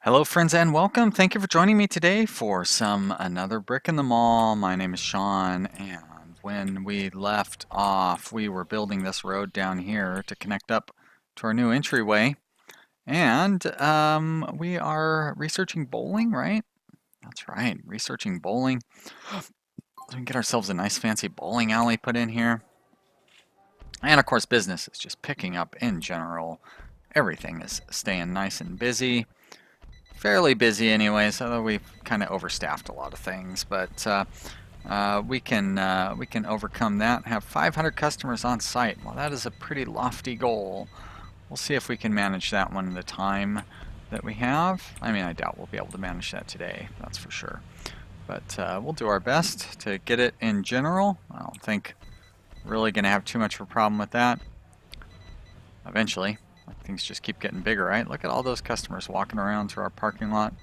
Hello, friends, and welcome. Thank you for joining me today for another brick in the mall. My name is Sean, and when we left off, we were building this road down here to connect up to our new entryway, and we are researching bowling, right? That's right, researching bowling. So we can get ourselves a nice fancy bowling alley put in here. And of course, business is just picking up in general. Everything is staying nice and busy. Fairly busy anyway, so we've kind of overstaffed a lot of things, but we can overcome that. Have 500 customers on site. Well, that is a pretty lofty goal. We'll see if we can manage that one in the time that we have. I mean, I doubt we'll be able to manage that today, that's for sure. But we'll do our best to get it in general. I don't think really going to have too much of a problem with that. Eventually. Things just keep getting bigger, right? Look at all those customers walking around through our parking lot.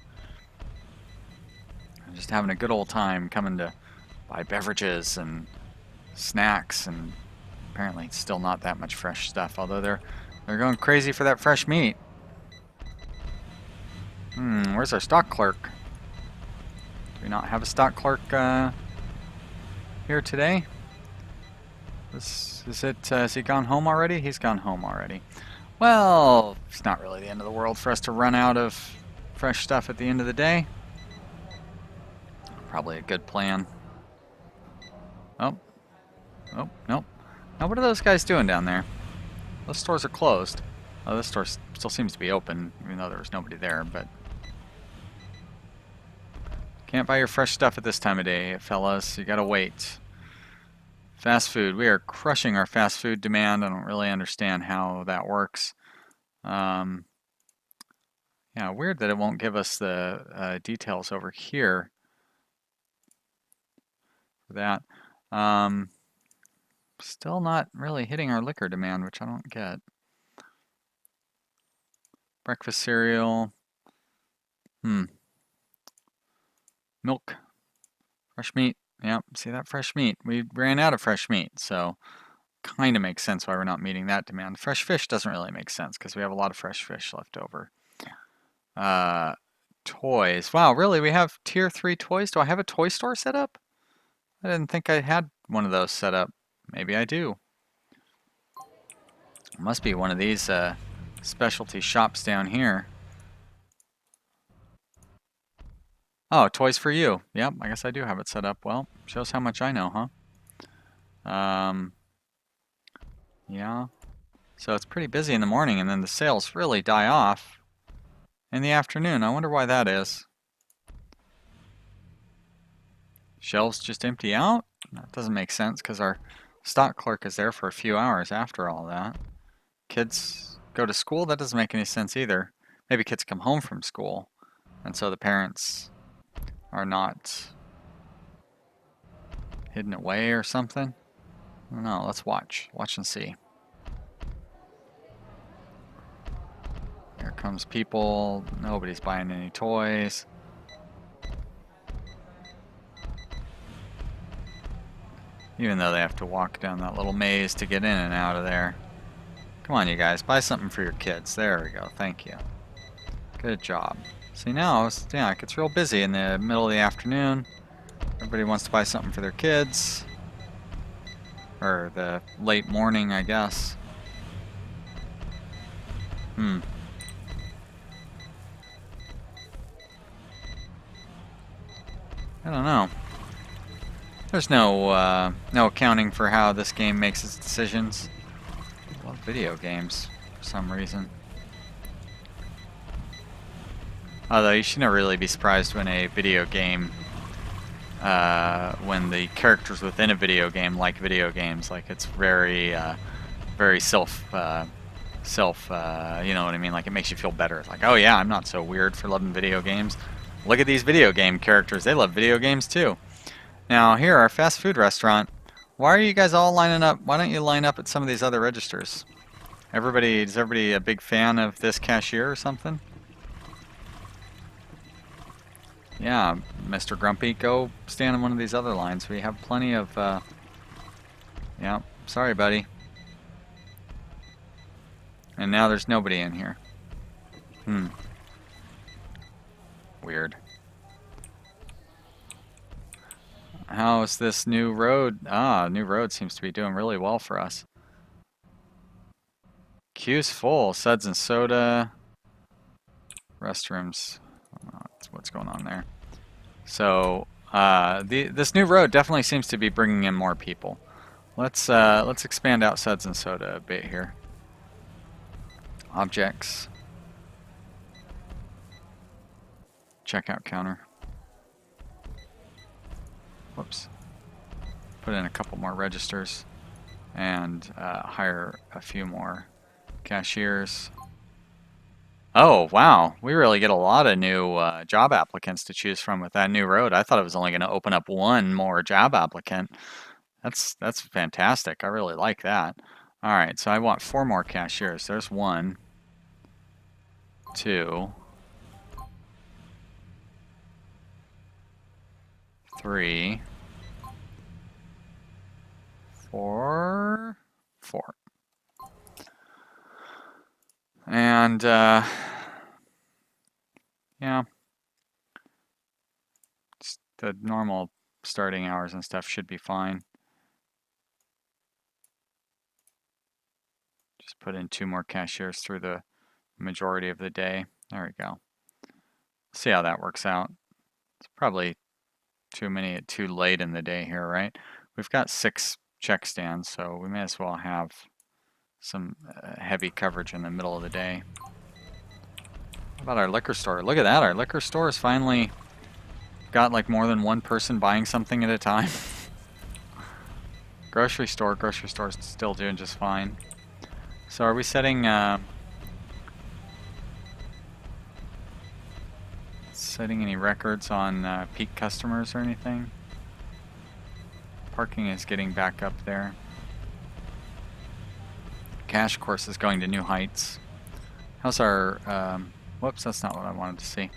Just having a good old time coming to buy beverages and snacks, and apparently it's still not that much fresh stuff, although they're going crazy for that fresh meat. Where's our stock clerk? Do we not have a stock clerk here today? Is he gone home already? He's gone home already. Well, it's not really the end of the world for us to run out of fresh stuff at the end of the day. Probably a good plan. Oh, nope. Now what are those guys doing down there? Those stores are closed. Oh, this store still seems to be open, even though there was nobody there, but... Can't buy your fresh stuff at this time of day, fellas. You gotta wait. Fast food. We are crushing our fast food demand. I don't really understand how that works. Yeah, weird that it won't give us the details over here for that. Still not really hitting our liquor demand, which I don't get. Breakfast cereal. Milk. Fresh meat. Yep, see that fresh meat? We ran out of fresh meat, so kind of makes sense why we're not meeting that demand. Fresh fish doesn't really make sense because we have a lot of fresh fish left over. Toys. Wow, really? We have tier 3 toys? Do I have a toy store set up? I didn't think I had one of those set up. Maybe I do. It must be one of these specialty shops down here. Oh, toys for you. Yep, I guess I do have it set up. Well, shows how much I know, huh? Yeah. So it's pretty busy in the morning, and then the sales really die off in the afternoon. I wonder why that is. Shelves just empty out? That doesn't make sense because our stock clerk is there for a few hours after all that. Kids go to school? That doesn't make any sense either. Maybe kids come home from school, and so the parents are not hidden away or something. I don't know. Let's watch. Watch and see. Here comes people. Nobody's buying any toys. Even though they have to walk down that little maze to get in and out of there. Come on, you guys. Buy something for your kids. There we go. Thank you. Good job. See, now, yeah, it gets real busy in the middle of the afternoon. Everybody wants to buy something for their kids. Or the late morning, I guess. I don't know. There's no accounting for how this game makes its decisions. I love video games for some reason. Although you should never really be surprised when a video game, when the characters within a video game like video games. Like it's very self, you know what I mean? Like it makes you feel better. It's like, oh yeah, I'm not so weird for loving video games. Look at these video game characters. They love video games too. Now here, our fast food restaurant. Why are you guys all lining up? Why don't you line up at some of these other registers? Is everybody a big fan of this cashier or something? Yeah, Mr. Grumpy, go stand in one of these other lines. We have plenty of, yeah, sorry, buddy. And now there's nobody in here. Weird. How's this new road? Ah, new road seems to be doing really well for us. Queue's full. Suds and soda. Restrooms. What's going on there? So this new road definitely seems to be bringing in more people. Let's expand out Suds and soda a bit here. Objects. Checkout counter. Whoops. Put in a couple more registers and hire a few more cashiers. Oh, wow. We really get a lot of new job applicants to choose from with that new road. I thought it was only going to open up one more job applicant. That's fantastic. I really like that. All right, so I want 4 more cashiers. There's 1, 2, 3, 4, 4. And yeah, the normal starting hours and stuff should be fine. Just put in 2 more cashiers through the majority of the day. There we go. See how that works out. It's probably too late in the day here, right? We've got 6 check stands, so we may as well have some heavy coverage in the middle of the day. How about our liquor store? Look at that, our liquor store has finally got like more than one person buying something at a time. Grocery store's still doing just fine. So are we setting any records on peak customers or anything? Parking is getting back up there. Cash, of course, is going to new heights. How's our, whoops, that's not what I wanted to see.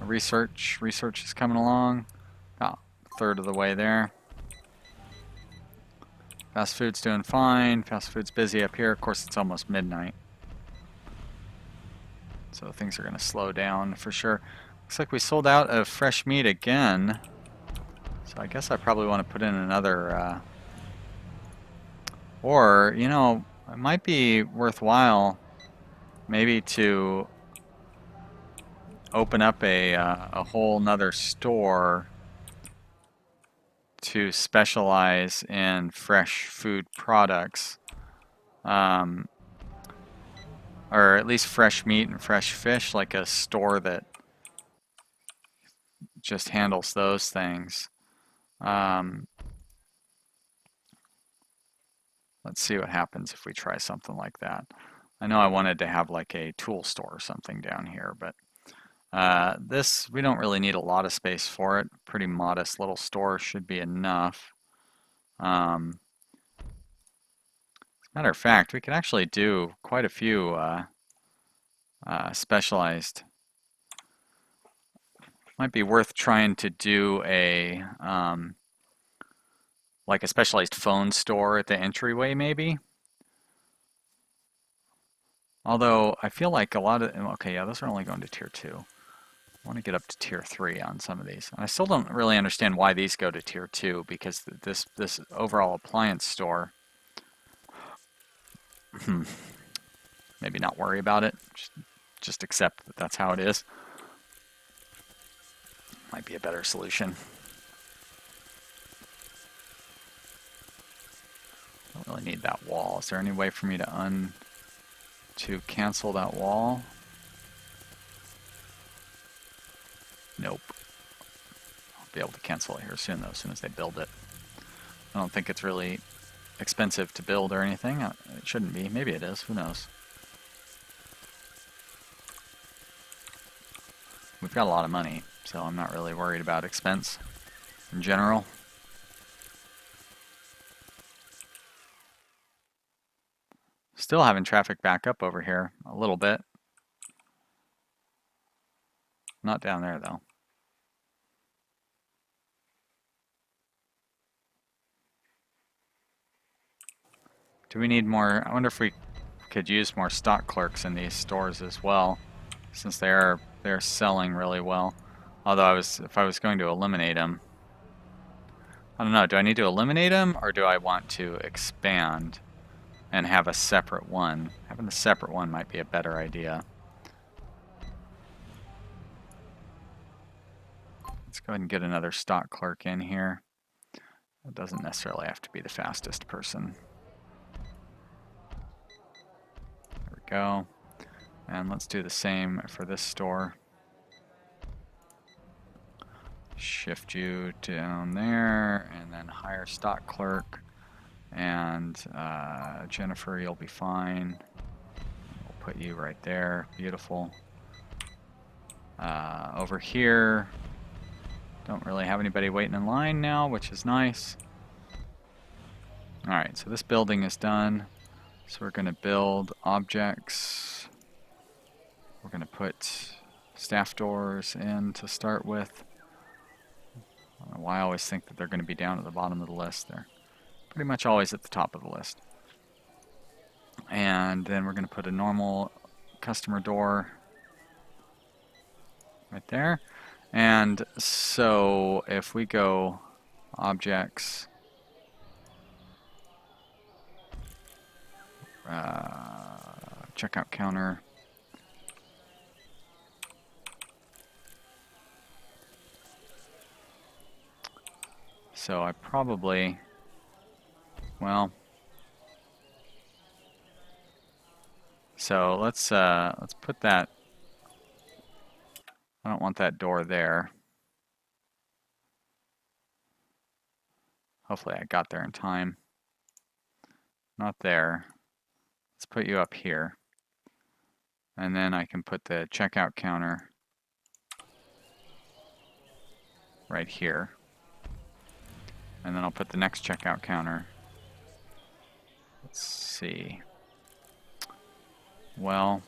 Research is coming along. About a third of the way there. Fast food's doing fine. Fast food's busy up here. Of course, it's almost midnight. So things are going to slow down for sure. Looks like we sold out of fresh meat again. So I guess I probably want to put in another, or, you know, it might be worthwhile maybe to open up a whole nother store to specialize in fresh food products, or at least fresh meat and fresh fish, like a store that just handles those things. Let's see what happens if we try something like that. I know I wanted to have like a tool store or something down here, but this, we don't really need a lot of space for it. Pretty modest little store should be enough. As a matter of fact, we could actually do quite a few specialized. Might be worth trying to do a like a specialized phone store at the entryway, maybe. Although I feel like a lot of, okay, yeah, those are only going to tier 2. I want to get up to tier 3 on some of these. And I still don't really understand why these go to tier 2, because this overall appliance store, maybe not worry about it. Just accept that that's how it is. Might be a better solution. Don't really need that wall. Is there any way for me to cancel that wall? Nope. I'll be able to cancel it here soon, though, as soon as they build it. I don't think it's really expensive to build or anything. It shouldn't be. Maybe it is. Who knows? We've got a lot of money, so I'm not really worried about expense in general. Still having traffic back up over here a little bit. Not down there, though. Do we need more? I wonder if we could use more stock clerks in these stores as well, since they're selling really well. Although if I was going to eliminate them, I don't know, do I need to eliminate them or do I want to expand and have a separate one? Having a separate one might be a better idea. Let's go ahead and get another stock clerk in here. It doesn't necessarily have to be the fastest person. There we go. And let's do the same for this store. Shift you down there and then hire stock clerk. And Jennifer, you'll be fine. We'll put you right there. Beautiful. Over here, don't really have anybody waiting in line now, which is nice. Alright, so this building is done. So we're going to build objects. We're going to put staff doors in to start with. I don't know why I always think that they're going to be down at the bottom of the list. They're pretty much always at the top of the list. And then we're going to put a normal customer door right there. And so if we go objects, checkout counter, so I probably, well, so let's put that. I don't want that door there. Hopefully I got there in time. Not there. Let's put you up here. And then I can put the checkout counter right here. And then I'll put the next checkout counter. Let's see. Well,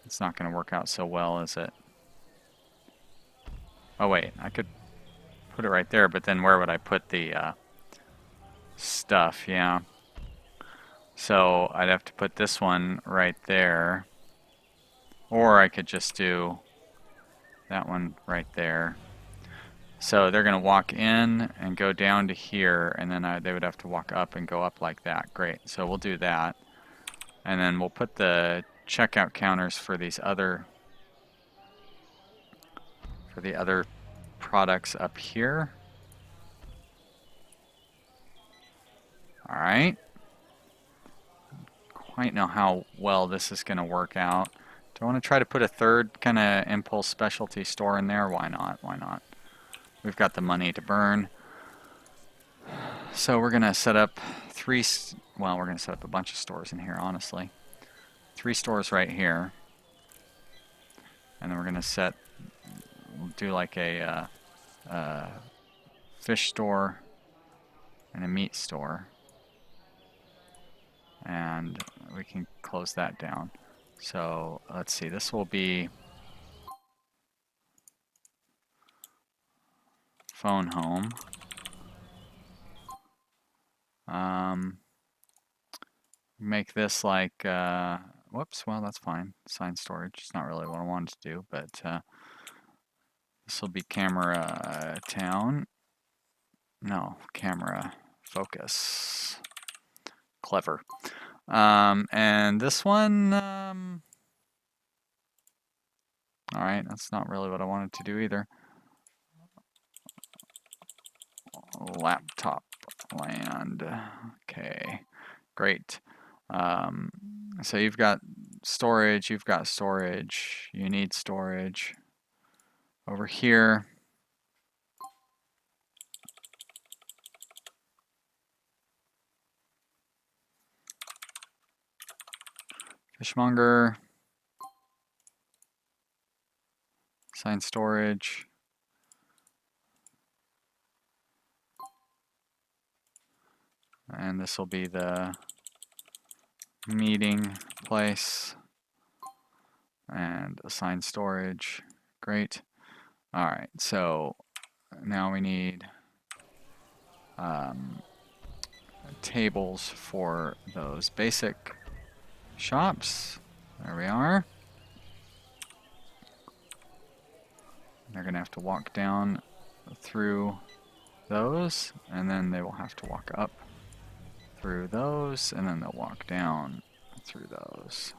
it's not going to work out so well, is it? Oh wait, I could put it right there, but then where would I put the stuff? Yeah. So I'd have to put this one right there. Or I could just do that one right there. So they're going to walk in and go down to here, and then they would have to walk up and go up like that. Great. So we'll do that. And then we'll put the checkout counters for these other products up here. All right. Quite know how well this is going to work out. Do I want to try to put a third kind of impulse specialty store in there? Why not? Why not? We've got the money to burn. So we're going to set up we're going to set up a bunch of stores in here, honestly. 3 stores right here. And then we're going to do like a fish store and a meat store. And we can close that down. So let's see, this will be phone home. Make this like, whoops, well that's fine. Sign storage, it's not really what I wanted to do, but this will be camera town. No, camera focus. Clever. And this one, alright, that's not really what I wanted to do either. Laptop land. Okay, great. So you've got storage, you need storage. Over here, fishmonger, sign storage. And this will be the meeting place and assign storage. Great. All right, so now we need tables for those basic shops. There we are. They're going to have to walk down through those, and then they will have to walk up through those, and then they'll walk down through those.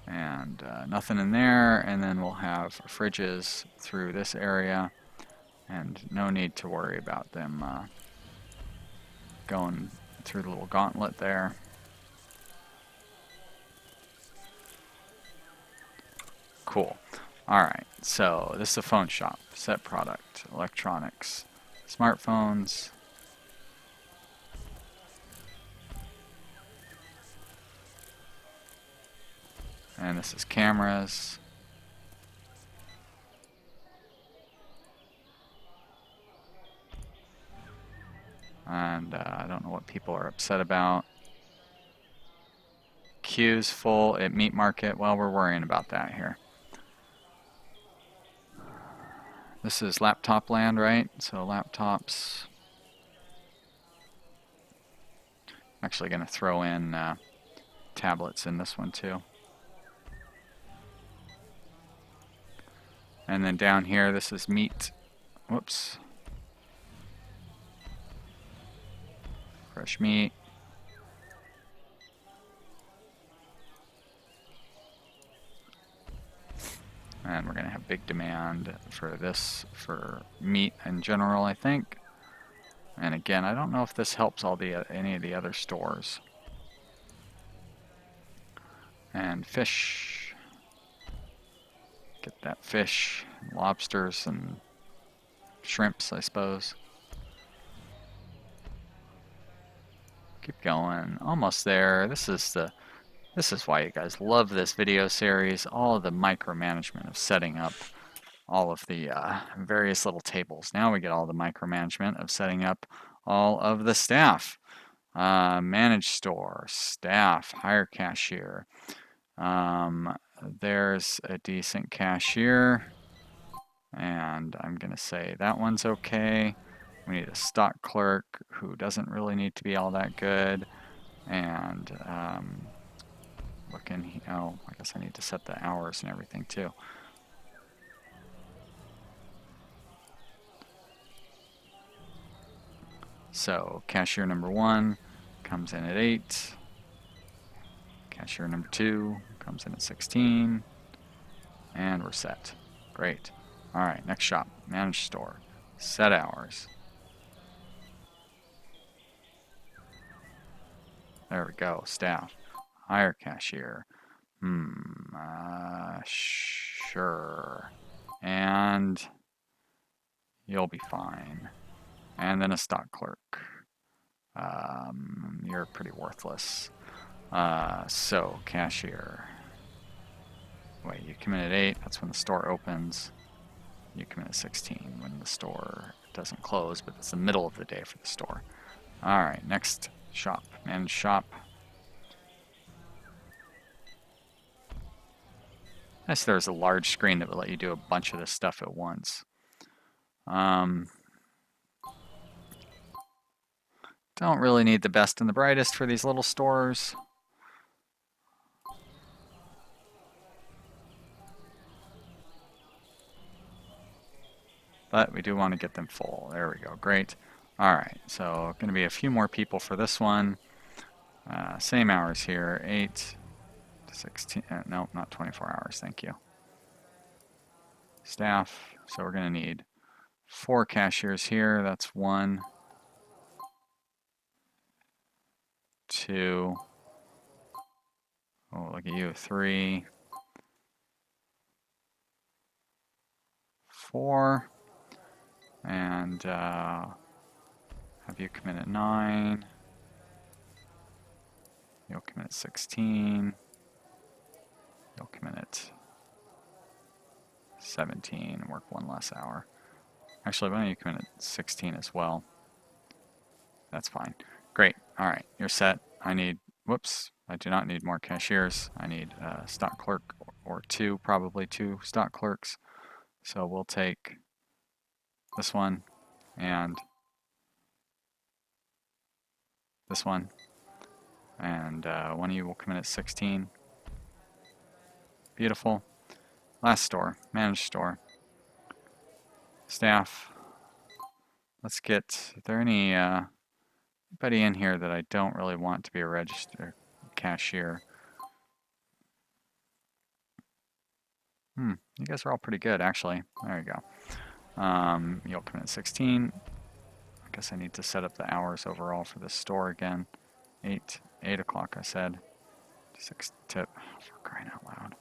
And nothing in there, and then we'll have fridges through this area, and no need to worry about them going through the little gauntlet there. Cool. Alright, so this is a phone shop. Set product, electronics, smartphones. And this is cameras. And I don't know what people are upset about. Queues full at meat market. Well, we're worrying about that here. This is laptop land, right? So laptops. I'm actually going to throw in tablets in this one too. And then down here, this is meat. Whoops. Fresh meat. And we're going to have big demand for this, for meat in general, I think. And again, I don't know if this helps any of the other stores. And fish. Get that fish, lobsters and shrimps, I suppose. Keep going, almost there. This is why you guys love this video series. All of the micromanagement of setting up all of the various little tables. Now we get all the micromanagement of setting up all of the staff. Manage store, staff, hire cashier. There's a decent cashier, and I'm gonna say that one's okay. We need a stock clerk who doesn't really need to be all that good, and oh, I guess I need to set the hours and everything too. So cashier number 1 comes in at 8. Cashier number 2 comes in at 16. And we're set. Great. Alright, next shop. Manage store. Set hours. There we go. Staff. Hire cashier. Sure. And you'll be fine. And then a stock clerk. You're pretty worthless. So, cashier. Wait, you come in at 8, that's when the store opens. You come in at 16 when the store doesn't close, but it's the middle of the day for the store. Alright, next shop. Manage shop. Nice, there's a large screen that would let you do a bunch of this stuff at once. Don't really need the best and the brightest for these little stores. But we do want to get them full. There we go. Great. Alright, so going to be a few more people for this one. Same hours here. 8 to 16. No, not 24 hours. Thank you. Staff. So we're going to need 4 cashiers here. That's 1, 2. Oh, look at you. 3, 4. And have you come in at 9. You'll come in at 16. You'll come in at 17 and work 1 less hour. Actually, why don't you come in at 16 as well? That's fine. Great. All right, you're set. I do not need more cashiers. I need a stock clerk or 2, probably 2 stock clerks. So we'll take this one and this one. And one of you will come in at 16. Beautiful. Last store, manage store. Staff. Let's get, is there any, anybody in here that I don't really want to be a register cashier? You guys are all pretty good, actually. There you go. You'll come in at 16. I guess I need to set up the hours overall for this store again. 8 o'clock, I said. 6 tip, for crying out loud.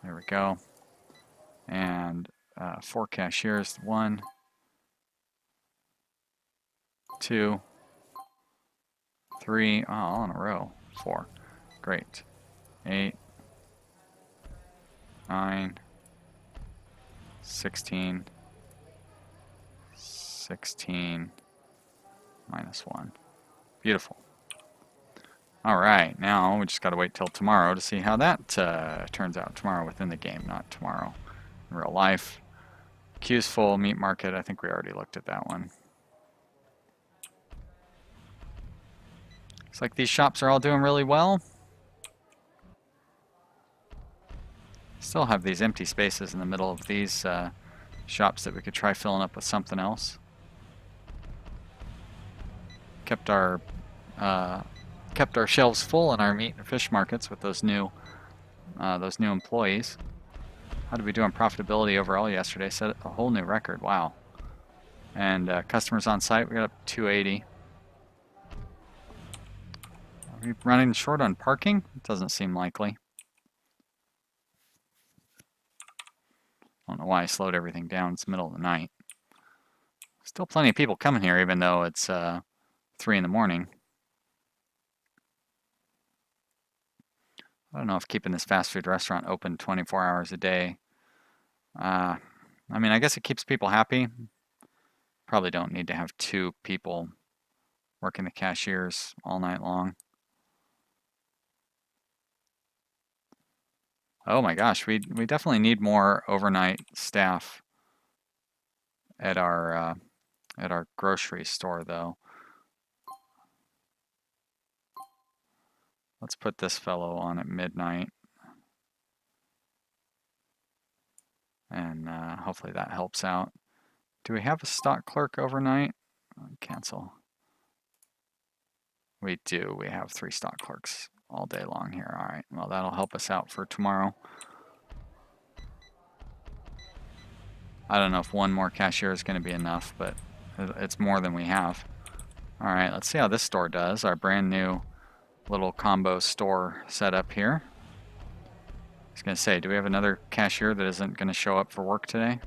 There we go. And 4 cashiers. 1, 2, 3. Oh, all in a row. 4. Great. 8, 9, 16, 16, minus 1. Beautiful. All right, now we just got to wait till tomorrow to see how that turns out. Tomorrow within the game, not tomorrow in real life. Queue's full, meat market. I think we already looked at that one. Looks like these shops are all doing really well. Still have these empty spaces in the middle of these shops that we could try filling up with something else. Kept our shelves full in our meat and fish markets with those new employees. How did we do on profitability overall yesterday? Set a whole new record. Wow. And customers on site, we got up 280. Are we running short on parking? It doesn't seem likely. I don't know why I slowed everything down. It's the middle of the night. Still plenty of people coming here, even though it's 3 in the morning. I don't know if keeping this fast food restaurant open 24 hours a day. I mean, I guess it keeps people happy. Probably don't need to have 2 people working the cashiers all night long. Oh my gosh, we definitely need more overnight staff at our grocery store, though. Let's put this fellow on at midnight. And hopefully that helps out. Do we have a stock clerk overnight? Cancel. We do. We have 3 stock clerks all day long here. All right. Well, that'll help us out for tomorrow. I don't know if 1 more cashier is going to be enough, but it's more than we have. All right. Let's see how this store does. Our brand new little combo store set up here. I was going to say, do we have another cashier that isn't going to show up for work today?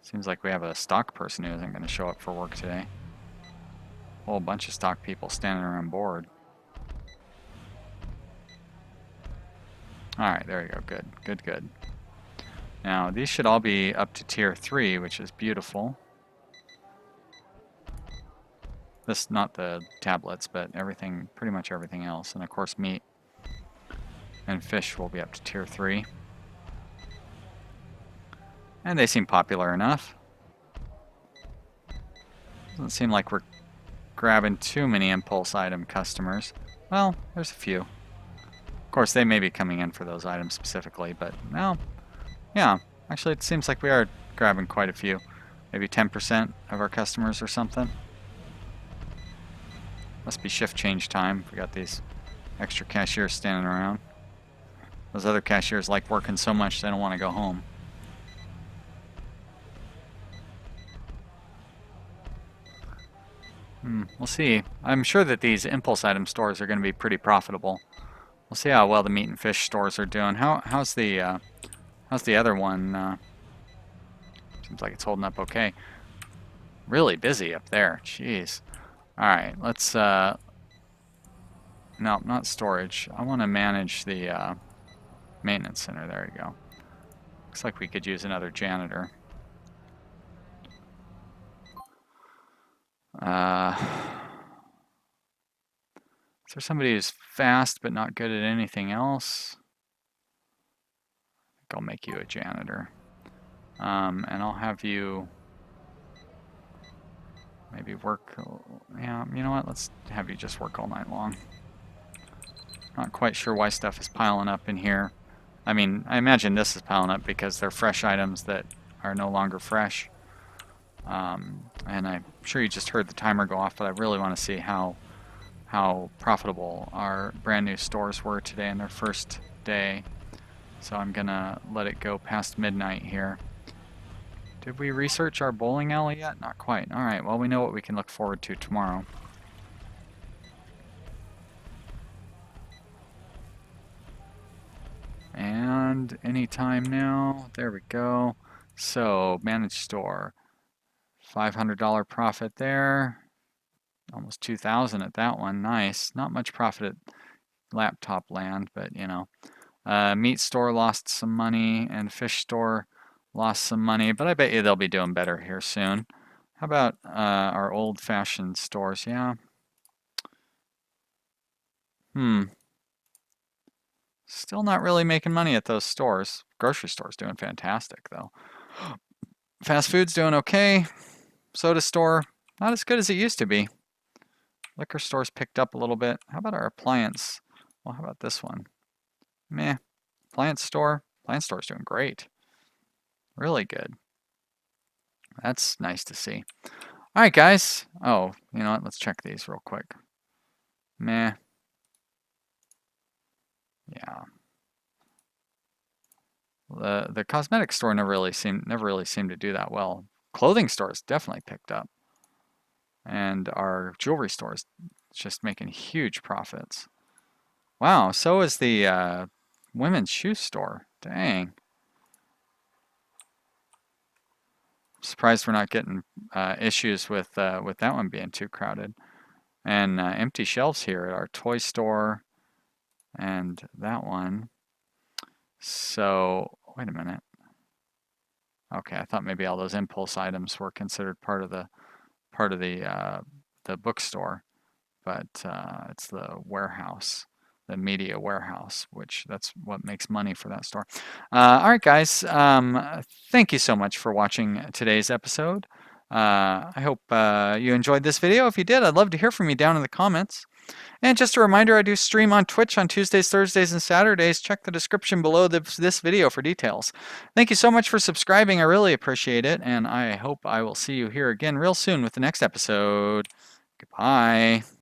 Seems like we have a stock person who isn't going to show up for work today. A whole bunch of stock people standing around bored. All right, there you go. Good, good, good. Now, these should all be up to tier 3, which is beautiful. This, not the tablets, but everything, pretty much everything else. And of course, meat and fish will be up to tier 3. And they seem popular enough. Doesn't seem like we're grabbing too many impulse item customers. Well, there's a few. Of course, they may be coming in for those items specifically, but no. Yeah, actually it seems like we are grabbing quite a few. Maybe 10% of our customers or something. Must be shift change time. We got these extra cashiers standing around. Those other cashiers like working so much they don't want to go home. We'll see. I'm sure that these impulse item stores are going to be pretty profitable. We'll see how well the meat and fish stores are doing. How's the other one? Seems like it's holding up okay. Really busy up there. Jeez. All right, let's. No, not storage. I want to manage the maintenance center. There you go. Looks like we could use another janitor. Is there somebody who's fast but not good at anything else? I think I'll make you a janitor. And I'll have you maybe work. Yeah, you know what? Let's have you just work all night long. Not quite sure why stuff is piling up in here. I mean, I imagine this is piling up because they're fresh items that are no longer fresh. And I'm sure you just heard the timer go off, but I really want to see how profitable our brand new stores were today in their first day. So I'm gonna let it go past midnight here. Did we research our bowling alley yet? Not quite. Alright, well, we know what we can look forward to tomorrow. And anytime now. There we go. So, manage store. $500 profit there. Almost 2,000 at that one. Nice. Not much profit at laptop land, but you know. Meat store lost some money, and fish store lost some money, but I bet you they'll be doing better here soon. How about our old-fashioned stores? Yeah. Still not really making money at those stores. Grocery store's doing fantastic, though. Fast food's doing okay. Soda store, not as good as it used to be. Liquor store's picked up a little bit. How about our appliance? Well, how about this one? Meh. Appliance store's doing great. Really good. That's nice to see. All right, guys. Oh, you know what? Let's check these real quick. Meh. Yeah. The cosmetic store never really seemed to do that well. Clothing stores definitely picked up. And our jewelry stores just making huge profits. Wow, so is the women's shoe store. Dang. Surprised we're not getting issues with that one being too crowded. And empty shelves here at our toy store and that one. So, wait a minute. Okay, I thought maybe all those impulse items were considered part of the bookstore, but it's the warehouse, the media warehouse, which that's what makes money for that store. All right, guys. Thank you so much for watching today's episode. I hope you enjoyed this video. If you did, I'd love to hear from you down in the comments. And just a reminder, I do stream on Twitch on Tuesdays, Thursdays, and Saturdays. Check the description below this video for details. Thank you so much for subscribing. I really appreciate it. And I hope I will see you here again real soon with the next episode. Goodbye.